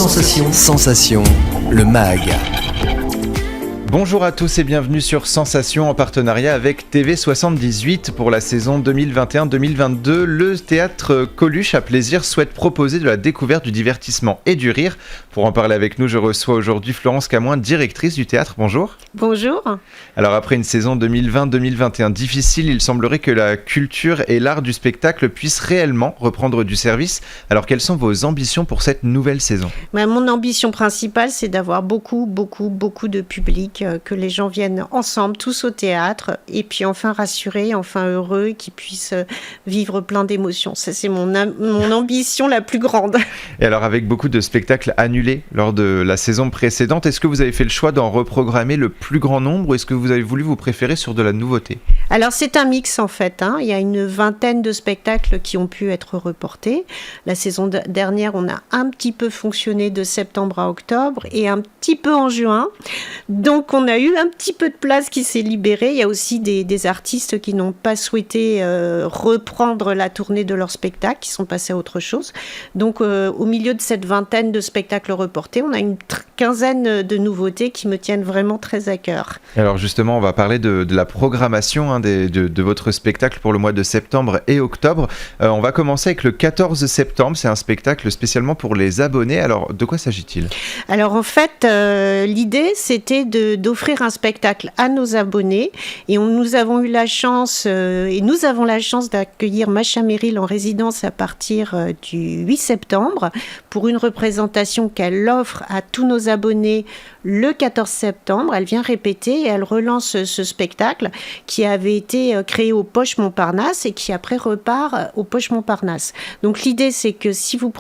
Sensation. Sensation, le MAG. Bonjour à tous et bienvenue sur Sensation en partenariat avec TV78 pour la saison 2021-2022. Le théâtre Coluche à Plaisir souhaite proposer de la découverte du divertissement et du rire. Pour en parler avec nous, je reçois aujourd'hui Florence Camoin, directrice du théâtre. Bonjour. Bonjour. Alors après une saison 2020-2021 difficile, il semblerait que la culture et l'art du spectacle puissent réellement reprendre du service. Alors quelles sont vos ambitions pour cette nouvelle saison ? Mon ambition principale, c'est d'avoir beaucoup de public, que les gens viennent ensemble, tous au théâtre, et puis enfin rassurés, enfin heureux, qu'ils puissent vivre plein d'émotions. Ça, c'est mon ambition la plus grande. Et alors avec beaucoup de spectacles annulés lors de la saison précédente, est-ce que vous avez fait le choix d'en reprogrammer le plus grand nombre ou est-ce que vous avez voulu vous préférer sur de la nouveauté ? Alors c'est un mix en fait, Il y a une vingtaine de spectacles qui ont pu être reportés. La saison dernière, on a un petit peu fonctionné de septembre à octobre et un petit peu en juin. Donc on a eu un petit peu de place qui s'est libérée. Il y a aussi des artistes qui n'ont pas souhaité reprendre la tournée de leur spectacle, qui sont passés à autre chose. Donc au milieu de cette vingtaine de spectacles reportés, on a une quinzaine de nouveautés qui me tiennent vraiment très à cœur. Alors justement, on va parler de la programmation de votre spectacle pour le mois de septembre et octobre. On va commencer avec le 14 septembre. C'est un spectacle spécialement pour les abonnés. Alors de quoi s'agit-il ? Alors en fait, l'idée c'était d'offrir un spectacle à nos abonnés et nous avons eu la chance et nous avons la chance d'accueillir Macha Merrill en résidence à partir du 8 septembre pour une représentation qu'elle offre à tous nos abonnés le 14 septembre. Elle vient répéter et elle relance ce spectacle qui avait été créé au Poche Montparnasse et qui après repart au Poche Montparnasse. Donc l'idée c'est que si vous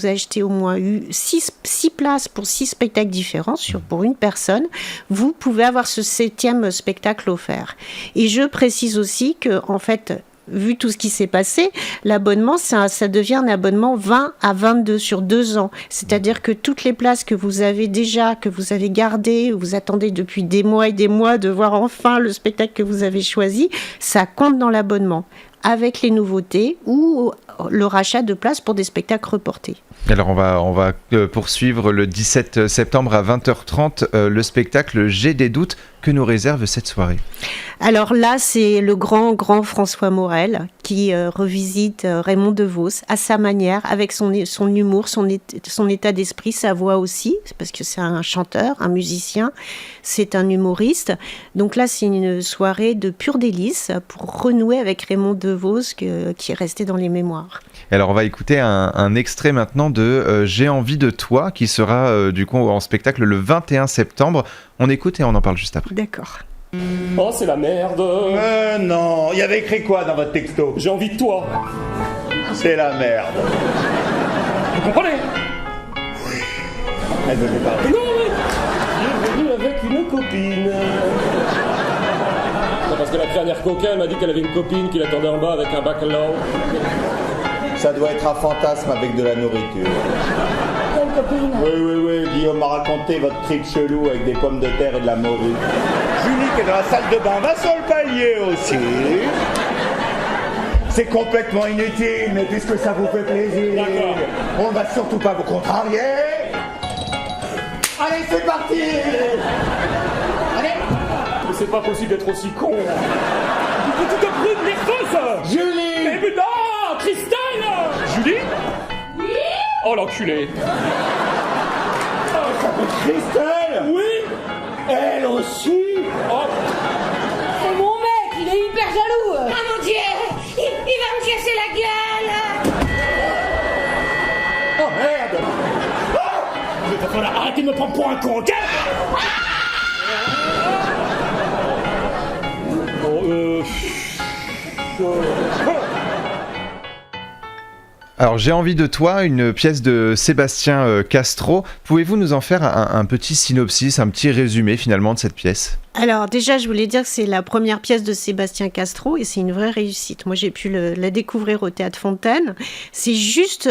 achetez au moins 6 places pour 6 spectacles différents pour une personne, vous pouvez avoir ce 7e spectacle offert. Et je précise aussi que, en fait, vu tout ce qui s'est passé, l'abonnement, ça devient un abonnement 20 à 22 sur 2 ans. C'est-à-dire que toutes les places que vous avez gardées, vous attendez depuis des mois et des mois de voir enfin le spectacle que vous avez choisi, ça compte dans l'abonnement, avec les nouveautés ou le rachat de places pour des spectacles reportés. Alors on va poursuivre le 17 septembre à 20h30 le spectacle J'ai des doutes que nous réserve cette soirée. Alors là, c'est le grand François Morel qui revisite Raymond DeVos à sa manière, avec son humour, son état d'esprit, sa voix aussi, parce que c'est un chanteur, un musicien, c'est un humoriste. Donc là, c'est une soirée de pur délice pour renouer avec Raymond DeVos qui est resté dans les mémoires. Alors on va écouter un extrait maintenant de J'ai envie de toi qui sera du coup en spectacle le 21 septembre. On écoute et on en parle juste après. D'accord. Oh, c'est la merde. Non, il y avait écrit quoi dans votre texto ? J'ai envie de toi. C'est la merde. Vous comprenez ? Elle veut lui parler. Non, mais je suis venu avec une copine. Non, parce que la dernière coquin, elle m'a dit qu'elle avait une copine qui l'attendait en bas avec un bacalao. Ça doit être un fantasme avec de la nourriture. Quelle copine ? Oui, Guillaume m'a raconté votre trick chelou avec des pommes de terre et de la morue. Julie qui est dans la salle de bain va sur le palier aussi. C'est complètement inutile, mais puisque ça vous fait plaisir, d'accord, on va surtout pas vous contrarier. Allez, c'est parti. Allez. Mais c'est pas possible d'être aussi con. Du petite brute nerveuse. Julie. Eh putain, Christelle. Julie ? Oui. Oh l'enculé. Christelle. Oui. Elle aussi. Oh. C'est mon mec, il est hyper jaloux. Ah mon Dieu, il va me casser la gueule. Oh merde. Il va falloir arrêter de me prendre pour un con, ok ? Alors J'ai envie de toi, une pièce de Sébastien Castro. Pouvez-vous nous en faire un petit synopsis, un petit résumé finalement de cette pièce ? Alors déjà, je voulais dire que c'est la première pièce de Sébastien Castro et c'est une vraie réussite. Moi, j'ai pu la découvrir au Théâtre Fontaine. C'est juste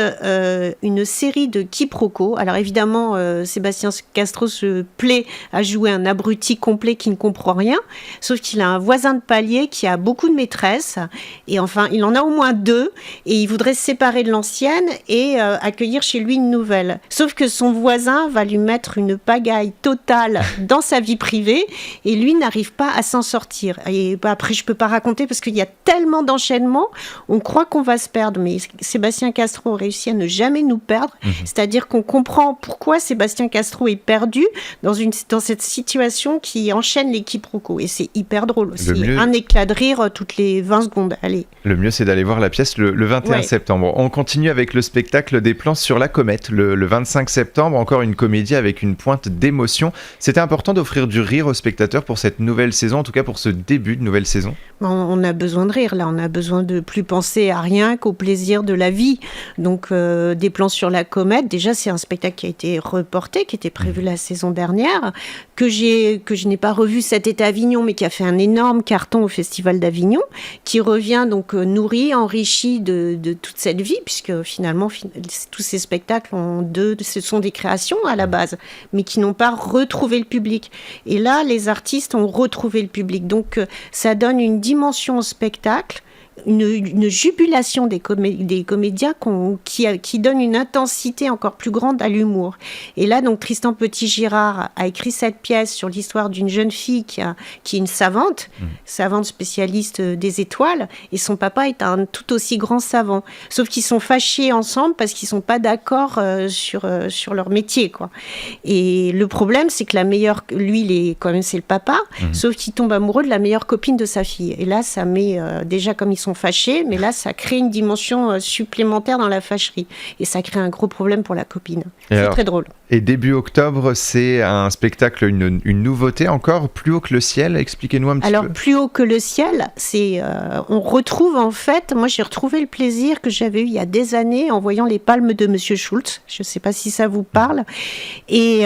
une série de quiproquos. Alors évidemment, Sébastien Castro se plaît à jouer un abruti complet qui ne comprend rien, sauf qu'il a un voisin de palier qui a beaucoup de maîtresses et enfin, il en a au moins 2 et il voudrait se séparer de l'ancienne et accueillir chez lui une nouvelle. Sauf que son voisin va lui mettre une pagaille totale dans sa vie privée et lui n'arrive pas à s'en sortir. Et après, je ne peux pas raconter parce qu'il y a tellement d'enchaînements, on croit qu'on va se perdre, mais Sébastien Castro réussit à ne jamais nous perdre, c'est-à-dire qu'on comprend pourquoi Sébastien Castro est perdu dans cette situation qui enchaîne les quiproquos, et c'est hyper drôle. C'est un éclat de rire toutes les 20 secondes. Allez. Le mieux, c'est d'aller voir la pièce le 21 septembre. On continue avec le spectacle des plans sur la comète, le 25 septembre, encore une comédie avec une pointe d'émotion. C'était important d'offrir du rire aux spectateurs pour cette nouvelle saison, en tout cas pour ce début de nouvelle saison. On a besoin de rire, là, on a besoin de plus penser à rien qu'au plaisir de la vie. Donc, des plans sur la comète, déjà, c'est un spectacle qui a été reporté, qui était prévu la saison dernière, que je n'ai pas revu cet été à Avignon, mais qui a fait un énorme carton au Festival d'Avignon, qui revient donc nourri, enrichi de toute cette vie, puisque finalement, tous ces spectacles ce sont des créations à la base, mais qui n'ont pas retrouvé le public. Et là, les artistes ont retrouvé le public. Donc, ça donne une dimension au spectacle, une jubilation des comédiens qui donne une intensité encore plus grande à l'humour. Et là, donc, Tristan Petit-Girard a écrit cette pièce sur l'histoire d'une jeune fille qui est une savante spécialiste des étoiles, et son papa est un tout aussi grand savant. Sauf qu'ils sont fâchés ensemble parce qu'ils sont pas d'accord sur leur métier, quoi. Et le problème, c'est que la meilleure, lui, c'est le papa, sauf qu'il tombe amoureux de la meilleure copine de sa fille. Et là, ça met déjà, comme ils sont fâchés, mais là, ça crée une dimension supplémentaire dans la fâcherie. Et ça crée un gros problème pour la copine. C'est très drôle. Et début octobre, c'est un spectacle, une nouveauté encore, Plus haut que le ciel. Expliquez-nous un petit peu. Alors, Plus haut que le ciel, on retrouve en fait, moi j'ai retrouvé le plaisir que j'avais eu il y a des années en voyant Les Palmes de Monsieur Schultz. Je ne sais pas si ça vous parle. Et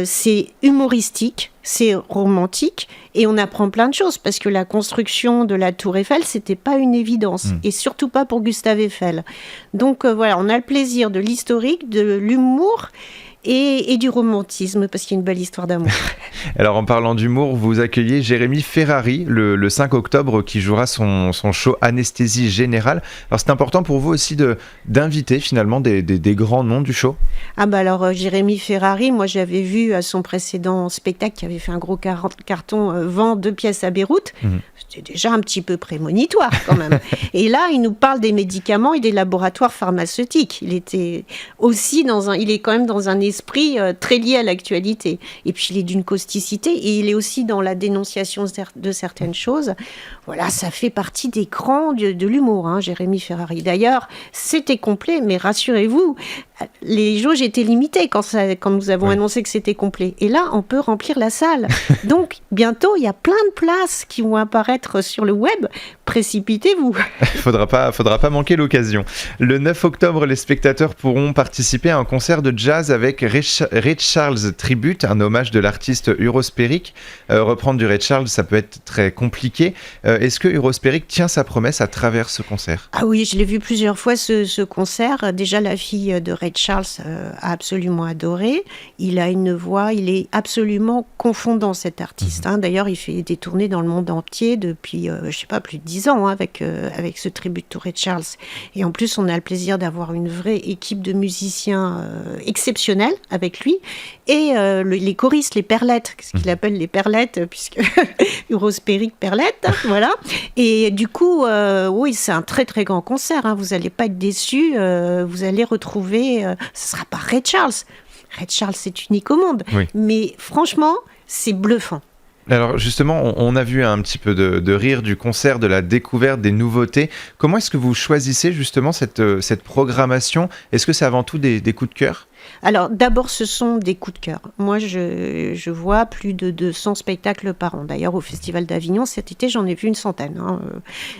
c'est humoristique. C'est romantique et on apprend plein de choses parce que la construction de la Tour Eiffel, c'était pas une évidence et surtout pas pour Gustave Eiffel. Donc voilà, on a le plaisir de l'historique, de l'humour et du romantisme parce qu'il y a une belle histoire d'amour. Alors en parlant d'humour, vous accueillez Jérémy Ferrari le 5 octobre qui jouera son show Anesthésie Générale. Alors c'est important pour vous aussi d'inviter finalement des grands noms du show? Ah bah alors Jérémy Ferrari, moi j'avais vu à son précédent spectacle qui avait fait un gros carton Vent 2 pièces à Beyrouth. C'était déjà un petit peu prémonitoire quand même. Et là, il nous parle des médicaments et des laboratoires pharmaceutiques. Il était aussi il est quand même dans un esprit très lié à l'actualité. Et puis il est d'une causticité et il est aussi dans la dénonciation de certaines choses. Voilà, ça fait partie des grands de l'humour, hein, Jérémy Ferrari. D'ailleurs, c'était complet, mais rassurez-vous, les jauges étaient limitées quand nous avons annoncé que c'était complet. Et là, on peut remplir la salle. Donc, bientôt, il y a plein de places qui vont apparaître sur le web. Précipitez-vous. Faudra pas manquer l'occasion. Le 9 octobre, les spectateurs pourront participer à un concert de jazz avec Ray Charles Tribute, un hommage de l'artiste Urosphérique. Reprendre du Ray Charles, ça peut être très compliqué. Est-ce que Urosphérique tient sa promesse à travers ce concert? Ah oui, je l'ai vu plusieurs fois ce concert. Déjà, la fille de Ray Charles a absolument adoré. Il a une voix, il est absolument confondant, cet artiste. Hein. D'ailleurs, il fait des tournées dans le monde entier depuis, plus de 10 ans avec ce tribut de Ray Charles. Et en plus, on a le plaisir d'avoir une vraie équipe de musiciens exceptionnels avec lui. Et les choristes, les perlettes, ce qu'il appelle les perlettes, puisque Urosphérique perlette, hein, voilà. Et du coup, oui, c'est un très très grand concert. Hein. Vous n'allez pas être déçus. Vous allez retrouver. Ce ne sera pas Ray Charles. Ray Charles, c'est unique au monde. Oui. Mais franchement, c'est bluffant. Alors justement, on a vu un petit peu de rire du concert, de la découverte, des nouveautés. Comment est-ce que vous choisissez justement cette programmation? Est-ce que c'est avant tout des coups de cœur? Alors, d'abord, ce sont des coups de cœur. Moi, je vois plus de 200 spectacles par an. D'ailleurs, au Festival d'Avignon, cet été, j'en ai vu une centaine.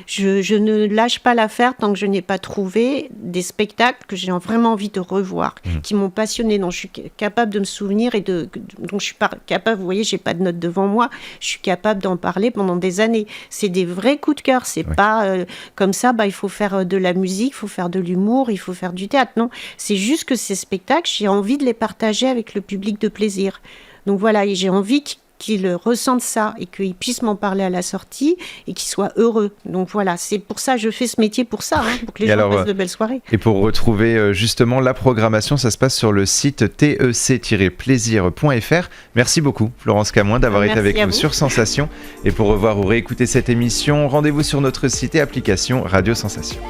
Je ne lâche pas l'affaire tant que je n'ai pas trouvé des spectacles que j'ai vraiment envie de revoir, qui m'ont passionné, dont je suis capable de me souvenir et dont je suis capable, vous voyez, j'ai pas de notes devant moi, je suis capable d'en parler pendant des années. C'est des vrais coups de cœur. C'est pas comme ça, il faut faire de la musique, il faut faire de l'humour, il faut faire du théâtre. Non, c'est juste que ces spectacles, j'ai envie de les partager avec le public de plaisir. Donc voilà, et j'ai envie qu'ils ressentent ça et qu'ils puissent m'en parler à la sortie et qu'ils soient heureux. Donc voilà, c'est pour ça que je fais ce métier, pour ça, pour que les gens passent de belles soirées. Et pour retrouver justement la programmation, ça se passe sur le site tec-plaisir.fr. Merci beaucoup Florence Camoin d'avoir été avec nous sur Sensation. Et pour revoir ou réécouter cette émission, rendez-vous sur notre site et application Radio Sensation.